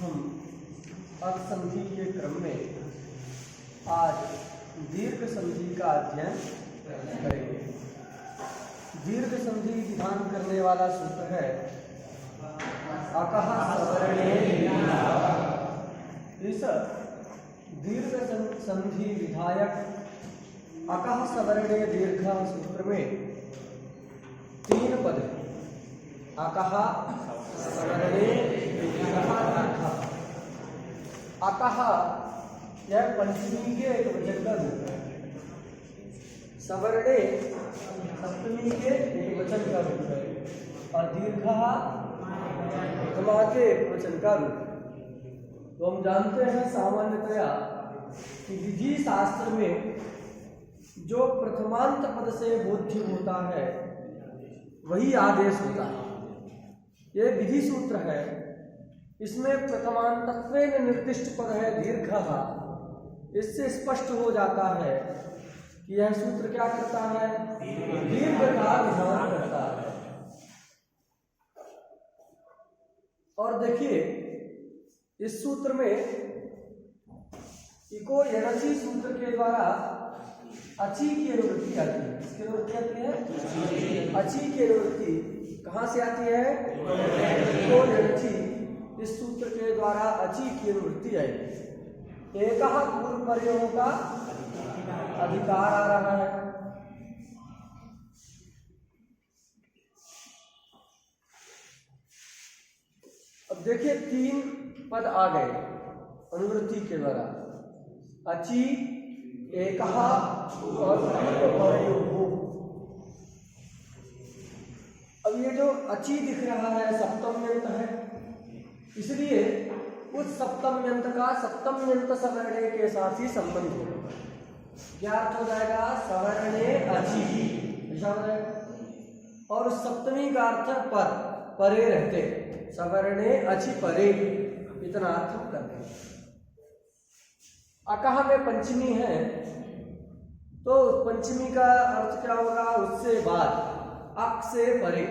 हम अल्पसंधि के क्रम में आज दीर्घ संधि का अध्ययन करेंगे। दीर्घ संधि विधान करने वाला सूत्र है अकः सवर्णे। इस दीर्घ संधि विधायक अकः सवर्णे दीर्घ सूत्र में 3 पद हैं। अकः सवर्णे अकः यह पंचमी के एक वचन का रूप है। सवर्णे सप्तमी के एक वचन का रूप है और दीर्घ प्रथमा के एक वचन का रूप है। तो हम जानते हैं सामान्यतया कि विधि शास्त्र में जो प्रथमांत पद से बोध्य होता है वही आदेश होता है। यह विधि सूत्र है, इसमें प्रथमांतत्वेन निर्दिष्ट पद है दीर्घः। इससे स्पष्ट हो जाता है कि यह सूत्र क्या करता है, दीर्घ का विधान करता है। और देखिए इस सूत्र में इको यणचि सूत्र के द्वारा अची की अनुवृत्ति आती है। किसकी अनुवृत्ति आती है? अची की अनुवृत्ति कहाँ से आती है? इको यणचि इस सूत्र के द्वारा अची की अनुवृत्ति आएगी। एकः पूर्व पर्यायों का अधिकार आ रहा है। अब देखिए 3 पद आ गए अनुवृत्ति के द्वारा, अची, एकः और पूर्व पर्यायों। अब ये जो अची दिख रहा है सप्तम्यंत है, इसलिए उस सप्तम्यंत का सप्तम्यंत सवर्णे के साथ ही संबंध होगा। क्या अर्थ हो जाएगा? सवर्णे अची, ऐसा हो जाएगा। और सप्तमी का अर्थ पर, परे रहते, सवर्णे अची परे, इतना अर्थ करते हैं। अकः में पंचमी है तो पंचमी का अर्थ क्या होगा? उससे बाद, अक से परे।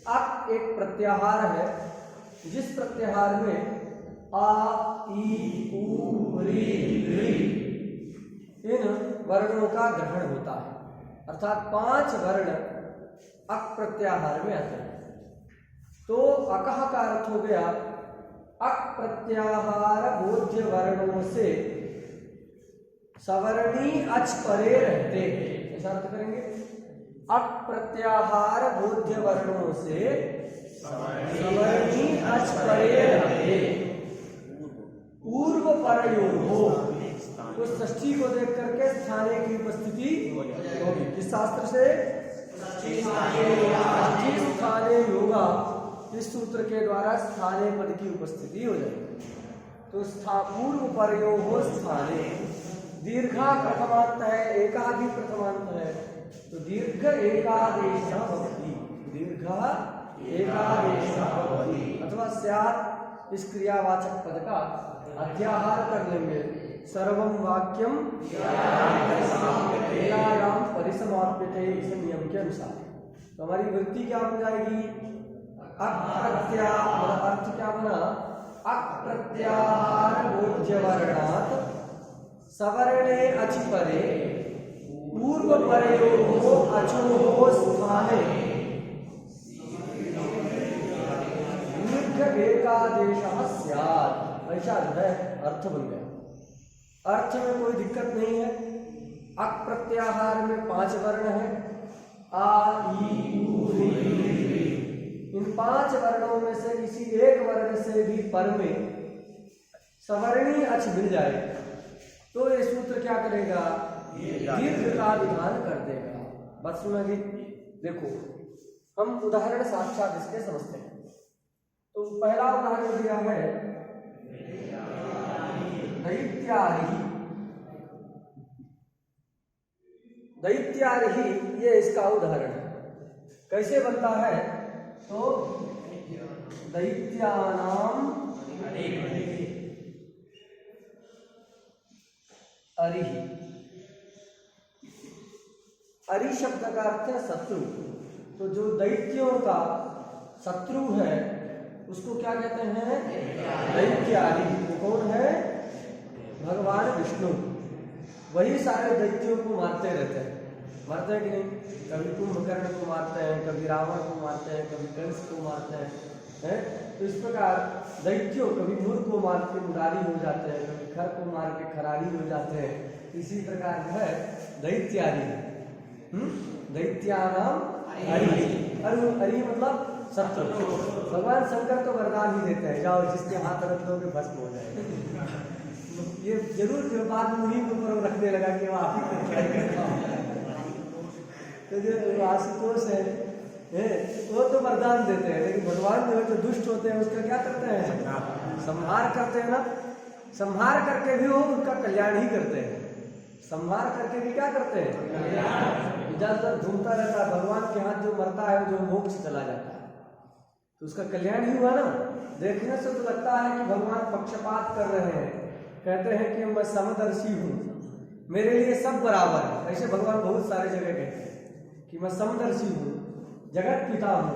अक एक प्रत्याहार है जिस प्रत्याहार में आ, ई, उ, री, ऋ इन वर्णों का ग्रहण होता है। अर्थात 5 वर्ण अक प्रत्याहार में आते हैं। तो अकः का अर्थ हो गया अक प्रत्याहार बोध्य वर्णों से सवर्णी अच परे रहते, ऐसा अर्थ करेंगे। अक प्रत्याहार बोध्य वर्णों से सवर्णी अच परे रहते पूर्व परयोः। तो षष्ठी को देख करके स्थाने की उपस्थिति होगी। किस शास्त्र से? स्थाने योगा। इस सूत्र के द्वारा स्थाने पद की उपस्थिति हो जाएगी। तो पूर्व परयोः स्थाने। दीर्घा प्रथमांत है, एका भी प्रथमांत है, तो दीर्घ एकादेशः भवति। दीर्घ एकादेशः भवति अथवा स्यात्। इस क्रियावाचक पद का अध्याहार कर लेंगे। सर्वं वाक्यम क्रियायाम परिसमाप्यते, इस नियम के अनुसार। तो हमारी वृत्ति क्या बन जाएगी? अप्रत्याहार। अर्थ क्या बना? अप्रत्याहार बोध्य वर्णात् सवर्णे अचि परे पूर्व परयोः अचोः स्थाने दीर्घ एकादेशः स्यात्। ऐसा जो है अर्थ बन गया। अर्थ में कोई दिक्कत नहीं है। अक प्रत्याहार में 5 वर्ण है, आ, ई, उ, री, ऋ। इन 5 वर्णों में से किसी एक वर्ण से भी पर में सवर्णी अच मिल जाए तो ये सूत्र क्या करेगा? दीर्घ का विधान कर देगा। बात सुनागी? देखो हम उदाहरण साक्षात इसके समझते हैं। तो पहला उदाहरण दिया है दैत्यारिहि। दैत्यारिहि ये इसका उदाहरण है। कैसे बनता है? तो दैत्यानाम अरिहि। अरि शब्द का अर्थ है शत्रु। तो जो दैत्यों का शत्रु है उसको क्या कहते हैं? दैत्यादि। कौन है? भगवान विष्णु। वही सारे दैत्यों को मारते रहते हैं। मारते हैं कि नहीं? कभी कुंभकर्ण को मारते हैं, कभी रावण को मारते हैं, कभी कंस को मारते हैं। तो इस प्रकार दैत्यों, कभी मूर को मार के मुरारी हो जाते हैं, कभी खर को मार के खरारी हो जाते हैं। इसी प्रकार जो है दैत्यादि, दैत्यानाम हरि। हरि मतलब शत्रु। भगवान शंकर तो वरदान ही देते हैं, जाओ जिसके हाथ रख दोगे भस्म हो जाएगा। ये जरूर जो बाद में उन्हीं के ऊपर रखने लगा कि वो आप ही तो जो आशुतोष है वो तो वरदान देते हैं, लेकिन भगवान जो है जो दुष्ट होते हैं उसका क्या करते हैं? संहार करते हैं ना। संहार करके भी वो उनका कल्याण ही करते हैं। संहार करके भी क्या करते हैं? इधर घूमता रहता है, भगवान के हाथ जो मरता है जो मोक्ष चला जाता है, तो उसका कल्याण ही हुआ ना। देखने से तो लगता है कि भगवान पक्षपात कर रहे हैं, कहते हैं कि मैं समदर्शी हूँ, मेरे लिए सब बराबर है। ऐसे भगवान बहुत सारे जगह कहते हैं कि मैं समदर्शी हूँ, जगत पिता हूँ,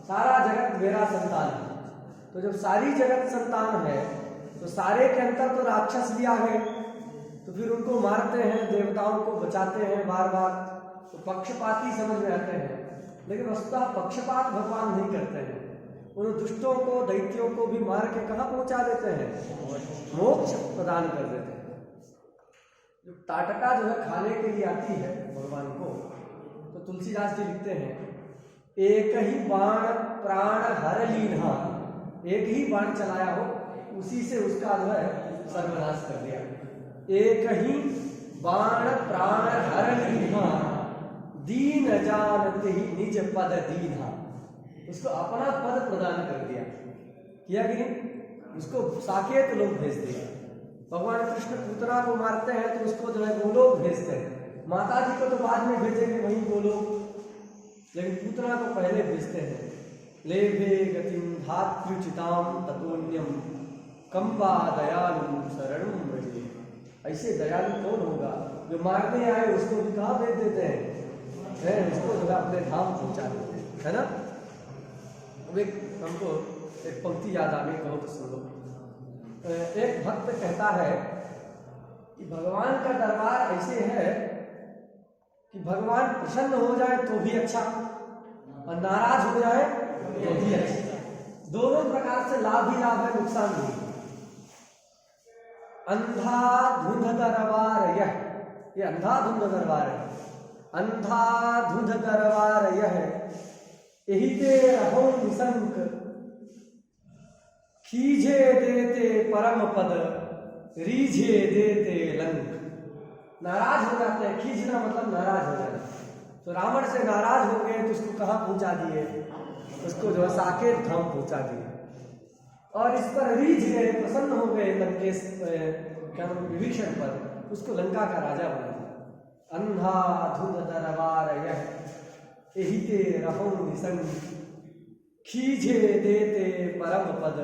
सारा जगत मेरा संतान है। तो जब सारी जगत संतान है तो सारे के अंतर तो राक्षस भी आ गए, तो फिर उनको मारते हैं, देवताओं को बचाते हैं बार बार, तो पक्षपाती समझ में आते हैं। लेकिन वस्तुतः पक्षपात भगवान नहीं करते हैं। उन दुष्टों को, दैत्यों को भी मार के कहाँ पहुंचा देते हैं? मोक्ष प्रदान कर देते हैं। जो ताटका जो है खाने के लिए आती है भगवान को, तो तुलसीदास जी लिखते हैं, एक ही बाण प्राण हर लीन्हा। एक ही बाण चलाया हो, उसी से उसका जो है सर्वनाश कर दिया। एक ही बाण प्राण हर लीन्हा, दीन जानते ही निज पद दीन्हा। उसको अपना पद प्रदान कर दिया, किया कि नहीं? उसको साकेत लोग भेज दिया। भगवान कृष्ण पूतना को मारते हैं तो उसको जो है गोलोक भेजते हैं। माता जी को तो बाद में भेजेंगे वहीं गोलोक, लेकिन पूतना को पहले भेजते हैं। लेभे गतिम धात्र्युचिताम ततोन्यम कंबा दयालु शरणम व्रजे। ऐसे दयालु कौन होगा जो मारने आए उसको भी कहाँ भेज देते हैं? उसको जो है अपने धाम पहुंचा देते हैं, है ना। अब हमको एक पंक्ति याद आ गई, कहो तो सुन लो। एक भक्त कहता है कि भगवान का दरबार ऐसे है कि भगवान प्रसन्न हो जाए तो भी अच्छा और नाराज हो जाए तो भी अच्छा। दोनों प्रकार से लाभ ही लाभ है, नुकसान नहीं। अंधाधुंध दरबार ये अंधाधुंध दरबार है। अंधाधुंध दरबार यह यही ते रहो निशंक, खीजे देते परम पद, रीझे देते लंक। नाराज हो जाते हैं, खींचना मतलब नाराज हो जाना। तो रावण से नाराज हो गए तो उसको कहाँ पहुंचा दिए? उसको जो है साकेत धाम पहुंचा दिए। और इस पर रीझ गए, प्रसन्न हो गए लंकेश क्या नाम विभीषण पर, उसको लंका का राजा बना दिया। अंधाधुंध दरबार यही ते रहो निशंक, खींचे देते परम पद,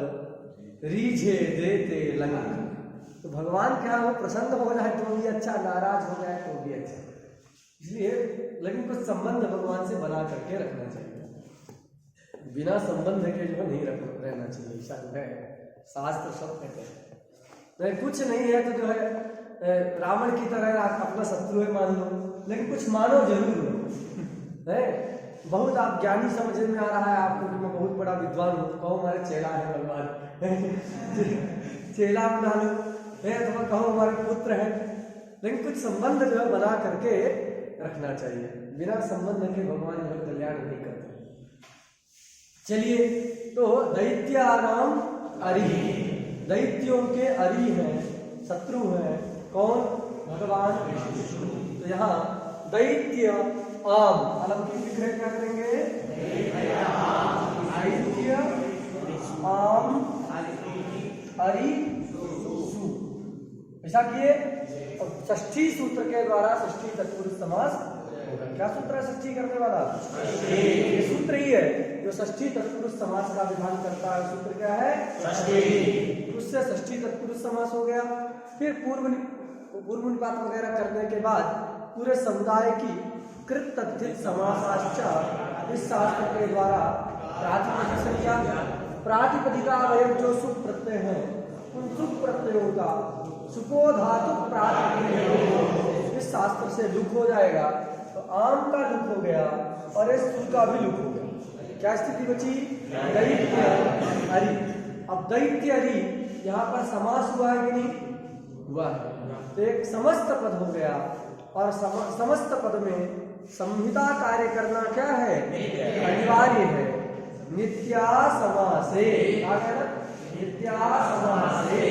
रीझे देते लंक। तो भगवान क्या हो, प्रसन्न हो जाए तो भी अच्छा, नाराज हो जाए तो भी अच्छा। इसलिए लेकिन कुछ संबंध भगवान से बना करके रखना चाहिए, बिना संबंध के जो नहीं रहना चाहिए। ऐसा जो है शास्त्र सब कहते हैं। नहीं कुछ नहीं है तो जो है रावण की तरह अपना शत्रु है मान लो, लेकिन कुछ मानो जरूर लो है। बहुत आप ज्ञानी समझ में आ रहा है आपको कि मैं बहुत बड़ा विद्वान हूँ, कहो हमारे चेला है भगवान चेला बना लो है, तो मैं कहो हमारे पुत्र है। लेकिन कुछ संबंध जो है बना करके रखना चाहिए, बिना संबंध के भगवान जो है कल्याण नहीं करते। चलिए, तो दैत्यानाम अरि, दैत्यों के अरि हैं, शत्रु हैं कौन? भगवान विष्णु। तो यहाँ दैत्य आम अलम की विग्रह क्या करेंगे? दैत्य आम अरि सु, ऐसा किए। षष्ठी सूत्र के द्वारा षष्ठी तत्पुरुष समास होगा। क्या सूत्र है षष्ठी करने वाला? ये सूत्र ही है जो षष्ठी तत्पुरुष समास का विधान करता है। सूत्र क्या है? षष्ठी। उससे षष्ठी तत्पुरुष समास हो गया। फिर पूर्व निपात वगैरह करने के बाद पूरे समुदाय की कृत तद्धित समासाश्च इस शास्त्र के द्वारा प्रातिपदिक संख्या प्रातिपदिका अवयव जो सुप प्रत्यय है, उन सुप प्रत्ययों का सुपो धातु प्रातिपदिक इस शास्त्र से लुक हो जाएगा। तो आम का लुक हो गया और इस सुर का भी लुक हो गया। क्या स्थिति बची? दैत्य अरि। अब दैत्य अरि यहाँ पर समास हुआ है कि नहीं हुआ है? तो एक समस्त पद हो गया और समस्त पद में संहिता कार्य करना क्या है? अनिवार्य है। नित्या समासे, क्या कहना? नित्या समासे।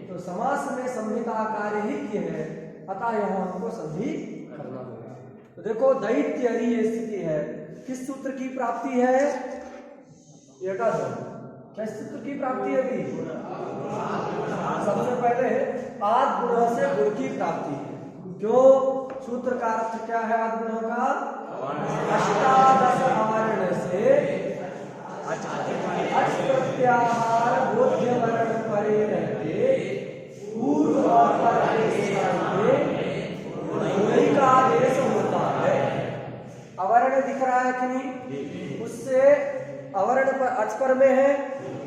तो समास में संहिता कार्य ही किए हैं, अतः यहाँ हमको संधि करना होगा। तो देखो दैत्य अरि ये स्थिति है, किस सूत्र की प्राप्ति है? क्या सूत्र की प्राप्ति है अभी? सबसे पहले आद गुण से गुण की प्राप्ति है। क्यों? सूत्र का अर्थ क्या है? आद गुण का अष्टादश आवरण से अच प्रत्याहार बोध्य वर्ण परे रहते पूर्व और पर के स्थान में का आदेश होता है। अवर्ण दिख रहा है कि नहीं? उससे अवर्ण पर अच पर में है,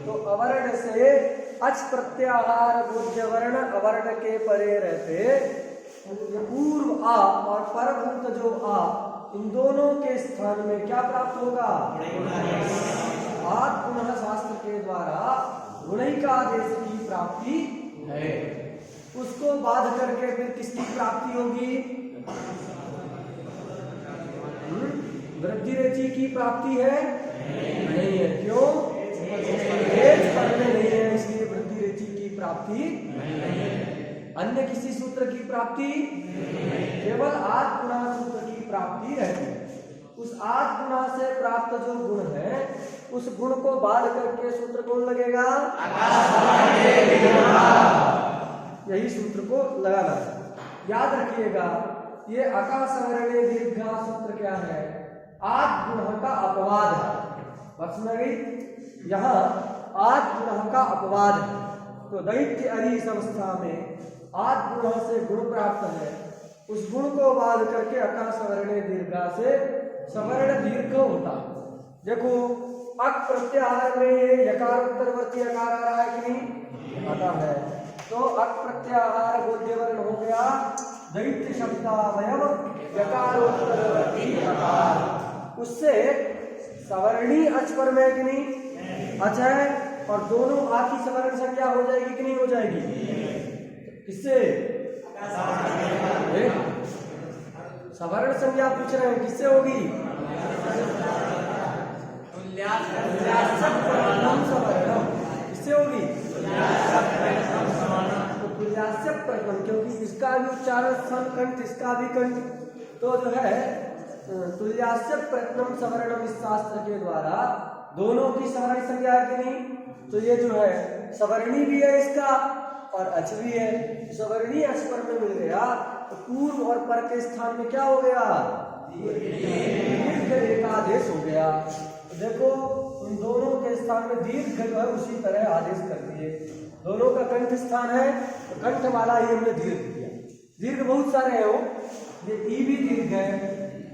तो अवर्ण से अच प्रत्याहार बोध्य वर्ण अवर्ण के परे रहते पूर्व आ और परभूत जो आ, इन दोनों के स्थान में क्या प्राप्त होगा? आद पुनः शास्त्र के द्वारा गुणैकादेश की प्राप्ति है। उसको बाध करके फिर किसकी प्राप्ति होगी? वृद्धि रेचि की प्राप्ति है? नहीं है। क्यों? नहीं है, इसलिए वृद्धि रेचि की प्राप्ति नहीं है। अन्य किसी सूत्र की प्राप्ति केवल आद गुणा सूत्र की प्राप्ति रहती है। उस आद गुणा से प्राप्त जो गुण है, उस गुण को बाध करके सूत्र कौन लगेगा? यही सूत्र को लगाना है। याद रखिएगा, ये अकासवर्णे दीर्घा सूत्र क्या है? आद गुण का अपवाद है। बात समझ गई? यहाँ आद गुण का अपवाद है। तो दैत्य अरि अवस्था में आद गुण से गुण प्राप्त है, उस गुण को बाध करके अकासवर्णे दीर्घा से सवर्ण दीर्घ होता है। देखो अक प्रत्याहार में यकारोत्तरवर्ती अकार आ रहा है कि नहीं? आता है। तो अक प्रत्याहार बोध्य वर्ण हो गया दैत्य शब्दावयव यकारोत्तरवर्ती अकार। उससे सवर्णी अच पर में कि नहीं? अच है और दोनों आ की सवर्ण संज्ञा हो जाएगी कि नहीं हो जाएगी? किससे? सवर्ण संज्ञा पूछ रहे हैं, किससे होगी? किससे होगी? तो तुल्यास्य प्रथम, क्योंकि इसका भी उच्चारण सन कंठ, इसका भी कंठ, तो जो है तुल्यास्य प्रथम सवर्णम इस शास्त्र के द्वारा दोनों की सवर्ण संज्ञा है कि नहीं? तो ये जो है सवर्णी भी है इसका और अच भी है। सवर्णी अच पर में मिल गया तो पूर्व और पर के स्थान में क्या हो गया? दीर्घ एकादेश हो गया। तो देखो उन दोनों के स्थान में दीर्घ जो है उसी तरह आदेश कर दिए। दोनों का कंठ स्थान है तो कंठ वाला ही हमने दीर्घ किया। दीर्घ बहुत सारे हैं, वो ये ई भी दीर्घ है,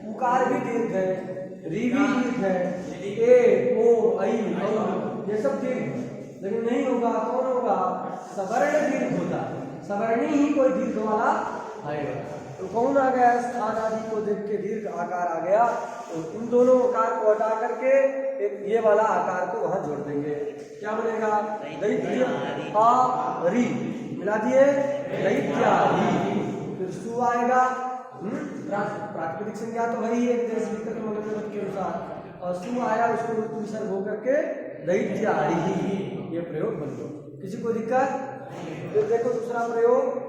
उकार भी दीर्घ है, री भी दीर्घ है, ए ओ आई औ ये सब दीर्घ है। लेकिन नहीं होगा, कौन होगा? सवर्ण दीर्घ होता है। सवर्णी ही कोई दीर्घ वाला आएगा। तो कौन आ गया? स्थान आदि को देख के दीर्घ आकार आ गया। तो इन दोनों आकार को हटा करके एक ये वाला आकार को वहां जोड़ देंगे। क्या बनेगा? दैत्य आ री मिला दिए, दैत्यारी। फिर सु आएगा, प्राकृतिक संज्ञा तो वही है देश विकल्प के अनुसार, और सु आया उसको विसर्ग होकर के दैत्यारी ये प्रयोग बन गया। किसी को दिक्कत? फिर देखो दूसरा प्रयोग,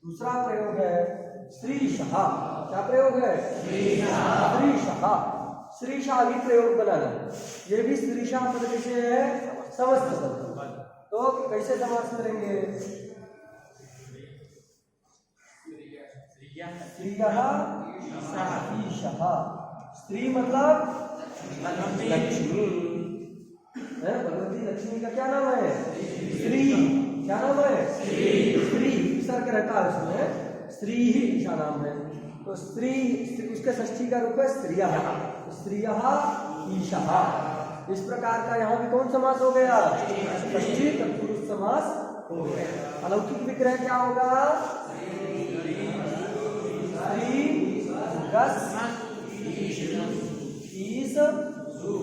दूसरा प्रयोग है श्रीशः। क्या प्रयोग है? श्रीशः। श्रीशः भी प्रयोग बनाना। ये भी श्रीशः पद कैसे है? समस्त पद। तो कैसे समास करेंगे? श्रीयः ईशः। स्त्री मतलब लक्ष्मी है। भगवती लक्ष्मी का क्या नाम है? श्री। क्या नाम है? श्री। विसर्ग रहता है उसमें, श्री ही ईशा नाम है। तो स्त्री, उसके षष्ठी का रूप है स्त्रियः, तो स्त्रियः ईशः। इस प्रकार का यहाँ भी कौन समास हो गया? षष्ठी तत्पुरुष समास हो गया। अलौकिक विग्रह क्या होगा? स्त्री गस ईश सु,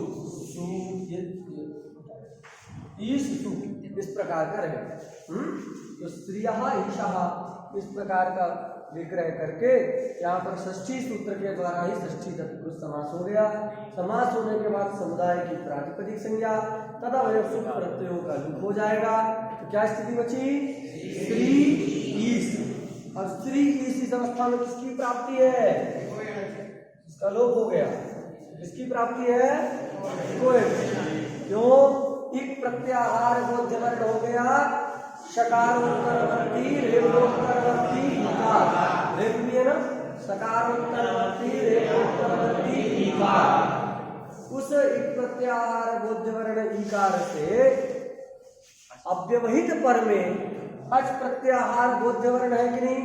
ईश सु, इस प्रकार का रहेगा। तो स्त्रियः ईशः इस प्रकार का विग्रह करके यहाँ पर षष्ठी सूत्र के द्वारा ही षष्ठी तत्पुरुष समास हो गया। समास होने के बाद समुदाय की प्रातिपदिक संज्ञा तथा वह सुख प्रत्ययों का लुक हो जाएगा। तो क्या स्थिति बची? स्त्री ईश। अब स्त्री ईश इस अवस्था में किसकी प्राप्ति है? इसका लोप हो गया। किसकी प्राप्ति है? क्यों? इक प्रत्याहार बोध्य वर्ण हो गया, शकारोत्तरवर्ती रेफोत्तरवर्ती ईकार। रेफ भी है ना, सकारोत्तरवर्ती रेफोत्तरवर्ती ईकार। उस इक प्रत्याहार बोध्य वर्ण ईकार से अव्यवहित पर में अच प्रत्याहार बोध्य वर्ण है कि नहीं?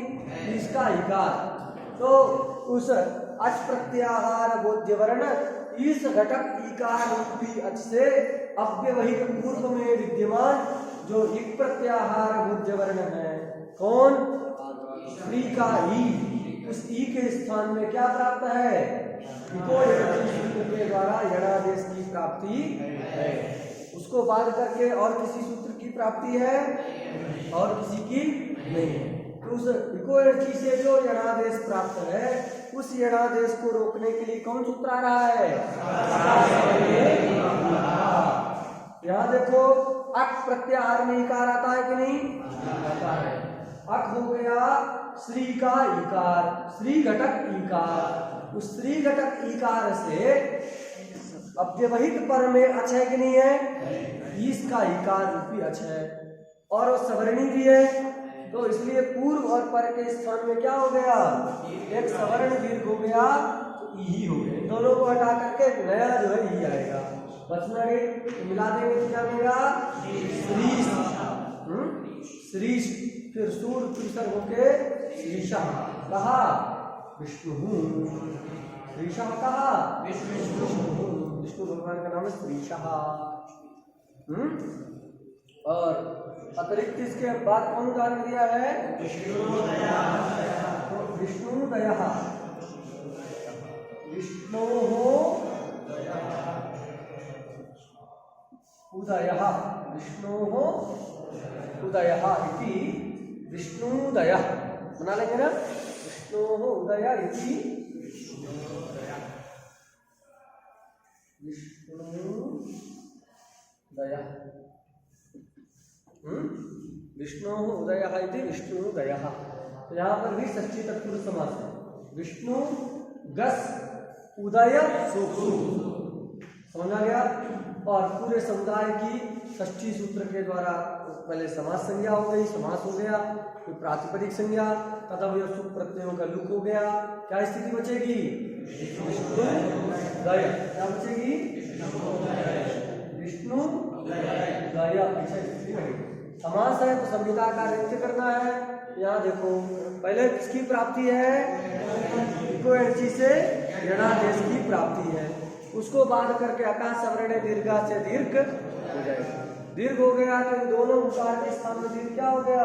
इसका ईकार। तो उस अच प्रत्याहार बोध्य वर्ण इस घटक ईकार रूपी अच से अव्यवहित पूर्व में विद्यमान जो इक प्रत्याहार बोध्य वर्ण है, कौन? स्त्री का ई। उस ई के स्थान में क्या प्राप्त है? इको सूत्र के द्वारा यणादेश की प्राप्ति है। उसको बाध करके और किसी सूत्र की प्राप्ति है और किसी की नहीं है। तो उस इको एनर्जी से जो यणादेश प्राप्त है, उस यणादेश को रोकने के लिए कौन सूत्र आ रहा है? यहाँ देखो, अक प्रत्याहार में इकार आता है कि नहीं? आता है। अक हो गया श्री का इकार, श्री घटक इकार। उस श्री घटक इकार से अव्यवहित पर में अच है कि नहीं है? इसका इकार रूपी अच है और सवर्णी भी है। तो इसलिए पूर्व और पर के स्थान में क्या हो गया? एक सवर्ण दीर्घ हो गया, तो ई हो गया। इन दोनों को हटा करके नया जो है ई आएगा। बचना तो मिला देंगे तो क्या बनेगा? श्रीश। श्रीश, फिर सूर तीसर होके श्रीशः। कहा? विष्णु। श्रीशः कहा? विष्णु भगवान का नाम है श्रीशः। और अतिरिक्त इसके बाद कौन उदाहरण दिया है? विष्णुदयः। विष्णुदयः, उदयः, विष्णोः उदयः इति विष्णुदयः। बना लेंगे ना? विष्णोः उदय इति विष्णुदयः। विष्णोः उदयः इति विष्णुदयः। तो यहाँ पर भी षष्ठी तत्पुरुष समास है। विष्णु गस उदय सु। समझ आ गया? और पूरे समुदाय की षष्ठी सूत्र के द्वारा पहले समास संज्ञा हो गई, समास हो गया, फिर प्रातिपदिक संज्ञा तथा वह सुख प्रत्ययों का लुक हो गया। क्या स्थिति बचेगी? विष्णुदय। क्या बचेगी? विष्णुदय। समास है तो संहिता का नृत्य करना है। यहाँ देखो, पहले किसकी प्राप्ति है? इको एनर्जी से यणादेश की प्राप्ति है। उसको बाध करके आकाश सवर्ण दीर्घा से दीर्घ हो जाएगा। दीर्घ हो गया तो इन दोनों उकार के स्थान में दीर्घ क्या हो गया?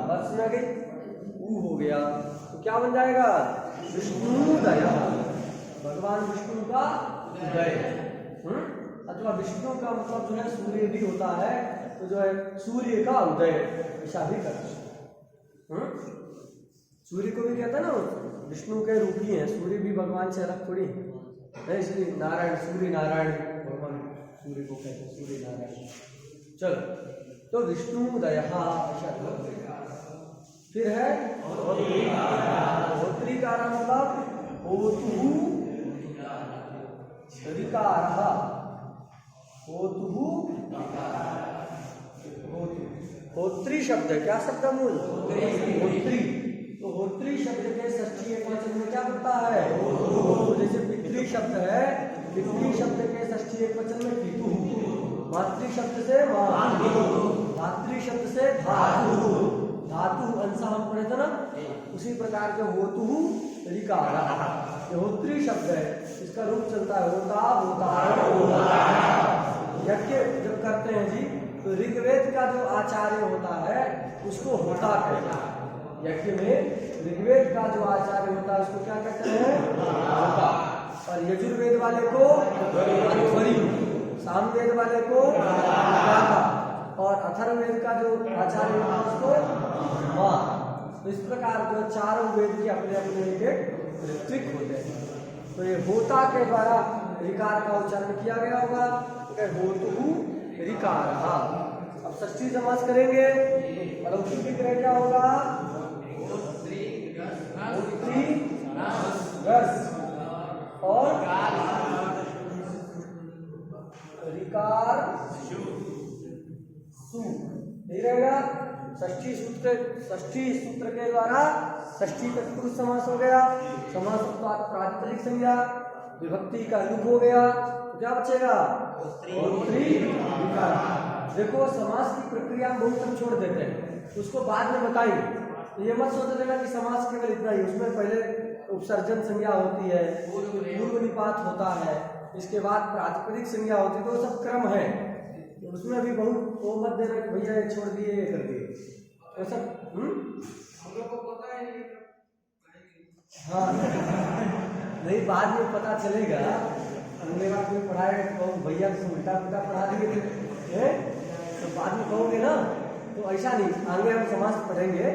बस में गई ऊ हो गया। तो क्या बन जाएगा? विष्णुदय। भगवान विष्णु का उदय। अथवा विष्णु का मतलब जो है सूर्य भी होता है, तो जो है सूर्य का उदय ऐसा भी करते हैं। सूर्य को भी कहता है ना, विष्णु के रूप ही है। सूर्य भी भगवान से अलग थोड़ी है। इसलिए नारायण, सूर्य नारायण, भगवान सूर्य को कहते हैं सूर्य नारायण। चलो, तो विष्णुदय ऐसा। फिर है होत्री का मतलब होतु ऋकारः। होत्री शब्द है। क्या शब्द मूल? होत्री। तो होत्री शब्द के षष्ठी एकवचन में क्या बनता है? तो जैसे पितृ शब्द है, पितृ शब्द के षष्ठी एकवचन में पितु। मातृ शब्द से मातृ, मातृ शब्द से धातु, धातु अंश हम पढ़े थे ना, उसी प्रकार के होतु ऋकार। ये होत्री शब्द है, इसका रूप चलता है होता होता। यज्ञ जब करते हैं जी तो ऋग्वेद का जो आचार्य होता है उसको होता कहते हैं। यज्ञ में ऋग्वेद का जो आचार्य होता है उसको क्या कहते हैं? होता। और यजुर्वेद वाले को अध्वरी, सामवेद वाले को व्याता, और अथर्ववेद का जो आचार्य होता है उसको मां। तो इस प्रकार जो चारों वेद के अपने अपने एक ऋत्विक होते हैं। तो ये होता के द्वारा ऋकार का उच्चारण किया गया होगा, होतु ऋकार। अब षष्ठी समास करेंगे, अलौकिक विग्रह क्या होगा? होत्री रस और ऋकार सु, नहीं रहेगा। षष्ठी सूत्र के द्वारा षष्ठी तत्पुरुष समास हो गया। समास के बाद प्रातिपदिक संज्ञा, विभक्ति का लुक हो गया, तो क्या बचेगा? होत्री ऋकार। देखो समास की प्रक्रिया हम बहुत सब छोड़ देते हैं, उसको बाद में बताएंगे। ये मत सोच लेना कि समास केवल इतना ही, उसमें पहले उपसर्जन संज्ञा होती है, पूर्व निपात होता है, इसके बाद प्रातिपदिक संज्ञा होती है, तो सब क्रम है। तो उसमें भी बहुत वो मत देना कि भैया ये छोड़ दिए, ये कर दिए, तो सब हम लोग को पता है नहीं। हाँ नहीं, बाद में पता चलेगा। अगले बार कोई पढ़ाए तो भैया उल्टा पुल्टा पढ़ा दिए थे, तो बाद में कहोगे ना, तो ऐसा नहीं। आगे हम समास पढ़ेंगे,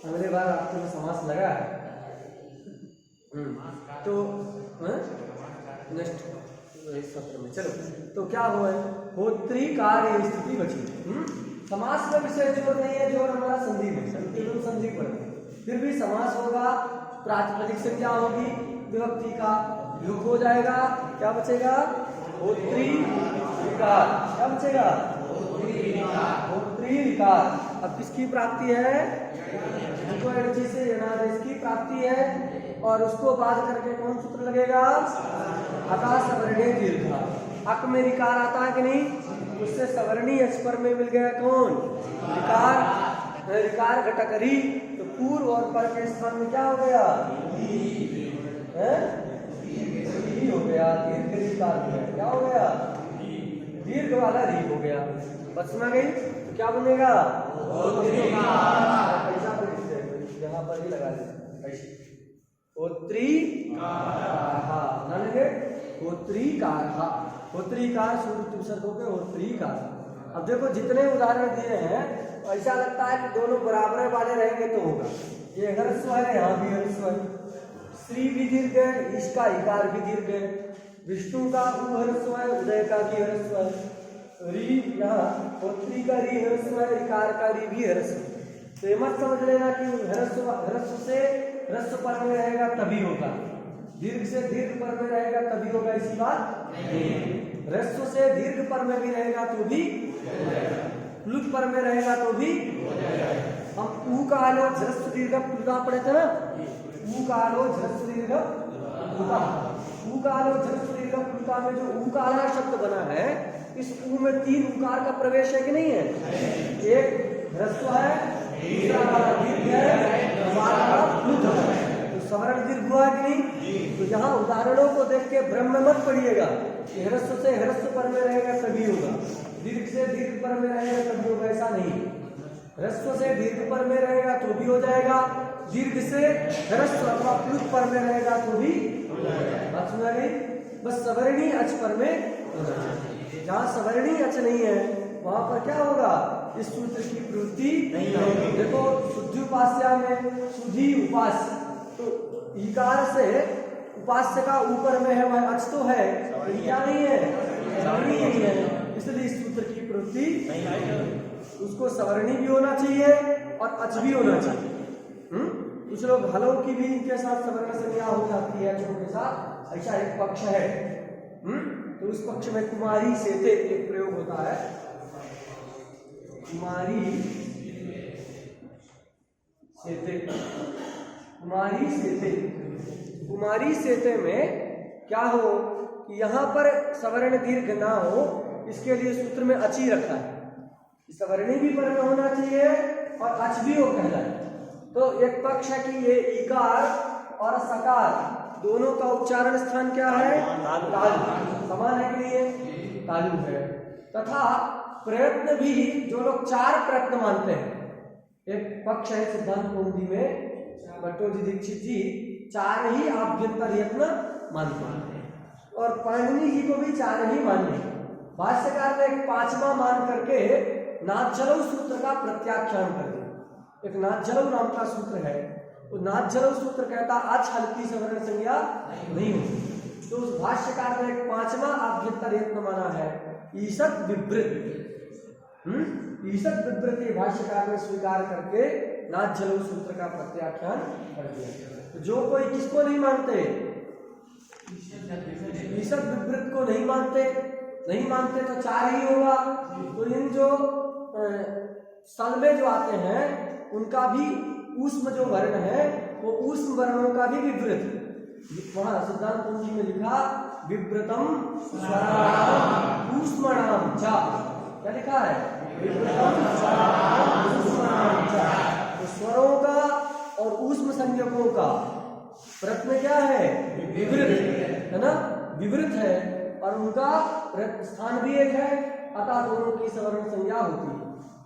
अगले बार आपको जो समास लगा है तो नेक्स्ट सत्र में। चलो, तो क्या हुआ? होत्री कार्य स्थिति बची। समास का विषय जोर नहीं है, जोर हमारा संधि में, संधि पर। फिर भी समास होगा, प्रातिपदिक संज्ञा होगी, विभक्ति का लुक हो जाएगा, क्या बचेगा? होत्री ऋकार। क्या बचेगा? होत्री ऋकार। अब किसकी प्राप्ति है? जिसको एनर्जी से इसकी प्राप्ति है, और उसको बाध करके कौन सूत्र लगेगा? आकाश सवर्णे दीर्घ। अक में ऋकार आता है कि नहीं? उससे सवर्णी स्वर में मिल गया कौन? ऋकार। ऋकार घटक री, तो पूर्व और पर के स्थान में क्या हो गया? री हो गया, दीर्घ ऋकार हो गया। क्या हो गया? दीर्घ वाला री हो गया। बस में गई, तो क्या बनेगा? यहाँ पर ही लगा दे ऐसे, होत्री होत्रीकार। होत्रीकार सूर्य उपसर्ग हो गए, होत्रीकार। अब देखो जितने उदाहरण दिए हैं, ऐसा लगता है कि दोनों बराबर वाले रहेंगे तो होगा। ये ह्रस्व है, यहाँ भी ह्रस्व है। श्री भी दीर्घ है, इसका इकार भी दीर्घ है। विष्णु का उ ह्रस्व है, उदय का भी ह्रस्व है। री यहाँ होत्री का री ह्रस्व है, इकार का री भी ह्रस्व है। तो ये मत समझ लेना कि ह्रस्व से ह्रस्व पर में रहेगा तभी होगा, दीर्घ से दीर्घ पर में रहेगा तभी होगा, इसी बात नहीं। ह्रस्व से दीर्घ पर में भी रहेगा तो भी, प्लुत पर में रहेगा तो भी। हम ऊ का आलो ह्रस्व दीर्घ प्लुता पढ़े थे ना, ऊ का आलो ह्रस्व दीर्घ प्लुता। ऊ का आलो ह्रस्व दीर्घ प्लुता में जो ऊ काला शब्द बना है, इस ऊ में 3 उकार का प्रवेश है कि नहीं है? एक ह्रस्व है, दूसरा वाला दीर्घ है, हमारा प्लुत है, तो सवर्ण दीर्घ हुआ कि नहीं? तो यहाँ उदाहरणों को देख के भ्रम में मत पड़िएगा कि ह्रस्व से ह्रस्व पर में रहेगा तभी होगा, दीर्घ से दीर्घ पर में रहेगा तभी होगा, ऐसा नहीं। ह्रस्व से दीर्घ पर में रहेगा तो भी हो जाएगा, दीर्घ से ह्रस्व अथवा प्लुत पर में रहेगा तो भी हो जाएगा। बात सुना गई? बस सवर्णी अच पर में, जहाँ सवर्णी अच नहीं है वहां पर क्या होगा? इस सूत्र की प्रवृत्ति नहीं होगी। देखो शुद्धि उपास्या में शुद्धि उपास्य, तो ईकार से उपास्य का ऊपर में है, वह अच तो है, क्या नहीं है? सवर्णी नहीं है, इसलिए इस सूत्र की प्रवृत्ति नहीं है। उसको सवर्णी भी होना चाहिए और अच भी होना चाहिए। कुछ लोग हलों की भी इनके साथ सवर्ण संज्ञा हो जाती है, अचों के साथ, ऐसा एक पक्ष है। तो उस पक्ष में कुमारी सेते एक प्रयोग होता है। कुमारी सेते, कुमारी सेते, कुमारी सेते में क्या हो कि यहाँ पर सवर्ण दीर्घ ना हो, इसके लिए सूत्र में अची रखा है। सवर्णी भी पर में होना चाहिए और अच भी वो कहलाए। तो एक पक्ष है कि ये ईकार और सकार दोनों का उच्चारण स्थान क्या है? तालु। समान है कि नहीं है? तालु है। तथा प्रयत्न भी जो लोग 4 प्रयत्न मानते हैं, एक पक्ष है सिद्धांत कौमुदी में भट्टोजी दीक्षित जी 4 ही आभ्यंतर यत्न मानते हैं और पाणिनि जी को भी 4 ही मानते हैं। भाष्यकार ने एक 5वां मान करके नाथजलौ सूत्र का प्रत्याख्यान कर दिया। एक नाथजलौ नाम का सूत्र है, तो नाथजलौ सूत्र कहता अच हल्की सवर्ण संज्ञा नहीं होती। तो उस भाष्यकार ने एक 5वां आभ्यंतर यत्न माना है ईसत विवृत। ईसत विवृत भाष्यकार ने स्वीकार करके नाथजलौ सूत्र का प्रत्याख्यान कर दिया। तो जो कोई किसको नहीं मानते? ईसत विवृत को नहीं मानते तो 4 ही होगा। तो इन जो सल में जो आते हैं उनका भी ऊष्म जो वर्ण है वो ऊष्म वर्णों का भी विवृत। वहां सिद्धांत कौमुदी में लिखा विवृतम स्वराणाम ऊष्मणाम च। क्या लिखा है? विवृतम स्वराणाम ऊष्मणाम च। तो स्वरों का और ऊष्म संज्ञकों का प्रयत्न क्या है? विवृत है ना, विवृत है और उनका स्थान भी एक है, अतः दोनों की सवर्ण संज्ञा होती है।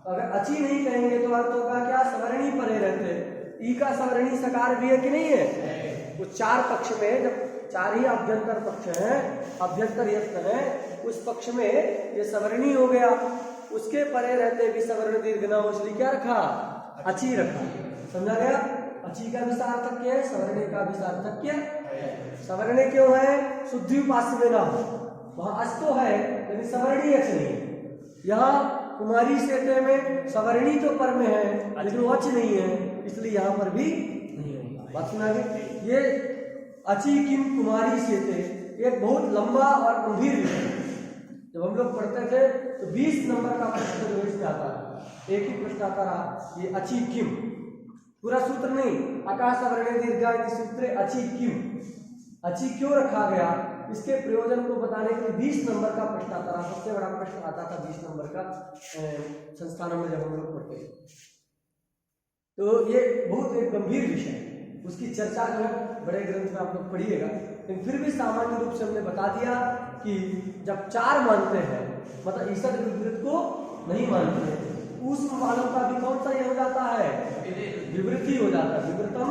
अगर अची नहीं कहेंगे तो अर्थ होगा क्या? सवर्णी परे रहते। ई का सवर्णी सकार भी है कि नहीं है? वो 4 पक्ष में जब 4 ही अभ्यंतर पक्ष हैं, अभ्यंतर यत्न है, उस पक्ष में ये सवर्णी हो गया। उसके परे रहते भी सवर्ण दीर्घ न हो, इसलिए क्या रखा? अची रखा। समझा गया? अची का भी सार्थक्य है, सवर्णी का भी सार्थक्य है। सवर्णी क्यों है? शुद्धि उपास्य में ना हो, वहां अच तो है लेकिन सवर्णी अच नहीं है। यहाँ कुमारी सेते में सवर्णी तो पर में है लेकिन वो अच नहीं है, इसलिए यहाँ पर भी नहीं है। बात सुना गई? ये अची किम कुमारी सेते एक बहुत लंबा और गंभीर विषय। जब हम लोग पढ़ते थे तो 20 नंबर का प्रश्न जो इसमें आता है, एक ही प्रश्न आता रहा, ये अची किम, पूरा सूत्र नहीं, आकाश सवर्ण दीर्घा सूत्र अची किम, अची क्यों रखा गया, इसके प्रयोजन को बताने के लिए 20 नंबर का प्रश्न आता रहा। सबसे बड़ा प्रश्न आता था 20 नंबर का संस्थानों में जब हम लोग पढ़ते थे। तो ये बहुत एक गंभीर विषय है, उसकी चर्चा जो है बड़े ग्रंथ में आप लोग पढ़िएगा। लेकिन फिर भी सामान्य रूप से हमने बता दिया कि जब 4 मानते हैं, मतलब ईसत विवृत को नहीं मानते हैं, ऊष्म वालों का भी कौन सा ये हो जाता है? विवृत ही हो जाता है। विवृतम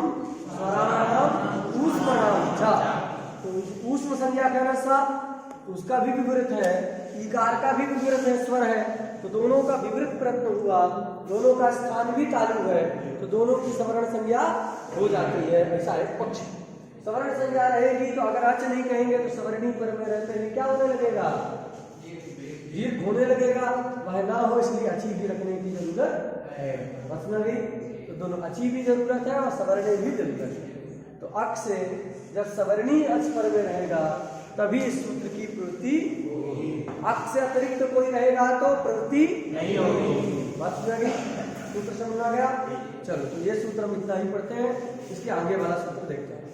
स्वराणाम ऊष्मणाम च। तो ऊष्म संज्ञा का रसा उसका भी विवृत है, ईकार का भी विवृत है, स्वर है, तो दोनों का विवृत प्रयत्न हुआ, दोनों का स्थान भी तालु है, तो दोनों की सवर्ण संज्ञा हो जाती है। ऐसा एक पक्ष। सवर्ण संज्ञा रहेगी तो अगर अच नहीं कहेंगे तो सवर्णी पर में रहते हैं क्या होने लगेगा? दीर्घ होने लगेगा, वह ना हो, इसलिए अची भी रखने की जरूरत है। बचना भी तो दोनों अची भी जरूरत है और सवर्णी भी जरूरत है। तो अक्ष से जब सवर्णी अच पर में रहेगा तभी इस सूत्र की प्रवृत्ति होगी। अक्ष से अतिरिक्त कोई रहेगा तो प्रवृत्ति नहीं होगी। बात समझ गई? सूत्र समझ आ गया? चलो, तो ये सूत्र हम इतना ही पढ़ते हैं, इसके आगे वाला सूत्र देखते हैं।